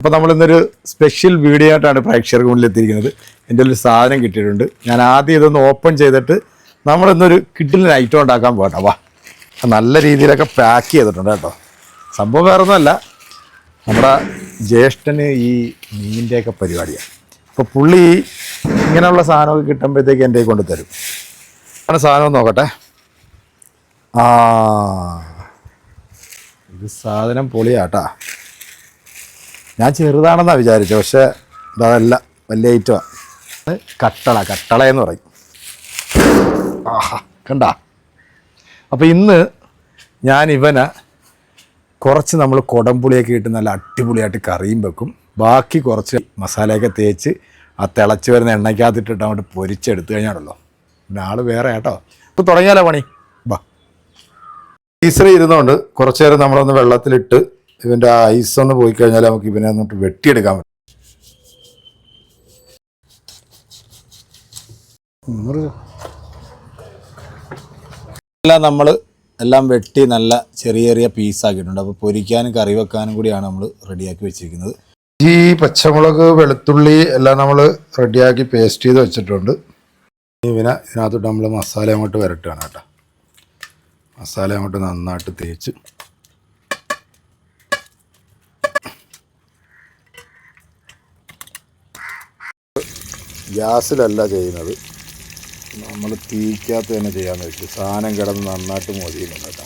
അപ്പോൾ നമ്മളിന്നൊരു special video ആയിട്ടാണ് പ്രേക്ഷകർക്ക് മുന്നിൽ എത്തിയിരിക്കുന്നത്. എൻ്റെ ഒരു സാധനം കിട്ടിയിട്ടുണ്ട്. ഞാൻ ആദ്യം ഇതൊന്ന് ഓപ്പൺ ചെയ്തിട്ട് നമ്മളിന്നൊരു കിഡിലിന് ഐറ്റം ഉണ്ടാക്കാൻ പോകട്ടെ. വാ, നല്ല രീതിയിലൊക്കെ പാക്ക് ചെയ്തിട്ടുണ്ട് കേട്ടോ. സംഭവം വേറെ ഒന്നുമല്ല, നമ്മുടെ ജ്യേഷ്ഠന് ഈ മീനിൻ്റെയൊക്കെ പരിപാടിയാണ്. അപ്പോൾ പുള്ളി ഇങ്ങനെയുള്ള സാധനമൊക്കെ കിട്ടുമ്പോഴത്തേക്ക് എൻ്റെ കൊണ്ട് തരും. അങ്ങനെ സാധനം നോക്കട്ടെ. ഇത് സാധനം പൊളിയാട്ടാ. ഞാൻ ചെറുതാണെന്നാണ് വിചാരിച്ചത്, പക്ഷേ അതല്ല, വലിയ ഐറ്റമാണ്. കട്ടളയെന്ന് പറയും. ആഹാ, കണ്ട. അപ്പോൾ ഇന്ന് ഞാൻ ഇവനെ കുറച്ച് നമ്മൾ കുടംപുളിയൊക്കെ ഇട്ട് നല്ല അടിപൊളിയായിട്ട് കറിയും വെക്കും. ബാക്കി കുറച്ച് മസാലയൊക്കെ തേച്ച് ആ തിളച്ച് വരുന്ന എണ്ണയ്ക്കകത്തിട്ടിട്ട് അങ്ങോട്ട് പൊരിച്ചെടുത്തു കഴിഞ്ഞാണല്ലോ പിന്നെ ആൾ വേറെ കേട്ടോ. ഇപ്പോൾ തുടങ്ങിയാലോ പണി. ബാ, ഫ്രീസറിൽ ഇരുന്നുകൊണ്ട് കുറച്ച് നേരം നമ്മളൊന്ന് വെള്ളത്തിലിട്ട് ഇവൻ്റെ ആ ഐസൊന്ന് പോയി കഴിഞ്ഞാൽ നമുക്ക് ഇവനെ എന്നിട്ട് വെട്ടിയെടുക്കാൻ പറ്റും. എല്ലാം നമ്മൾ എല്ലാം വെട്ടി നല്ല ചെറിയ ചെറിയ പീസാക്കിയിട്ടുണ്ട്. അപ്പോൾ പൊരിക്കാനും കറി വെക്കാനും കൂടിയാണ് നമ്മൾ റെഡിയാക്കി വെച്ചിരിക്കുന്നത്. ഈ പച്ചമുളക്, വെളുത്തുള്ളി എല്ലാം നമ്മൾ റെഡിയാക്കി പേസ്റ്റ് ചെയ്ത് വെച്ചിട്ടുണ്ട്. ഇതിനകത്തോട്ട് നമ്മൾ മസാല അങ്ങോട്ട് വരട്ടുകയാണ് കേട്ടോ. മസാല അങ്ങോട്ട് നന്നായിട്ട് തേച്ച് ഗ്യാസിലല്ല ചെയ്യുന്നത്, നമ്മൾ തീക്കകത്ത് തന്നെ ചെയ്യാമെന്ന് വെച്ചു. സാധനം കിടന്ന് നന്നായിട്ട് മൊരിയുന്നുണ്ട് കേട്ടോ.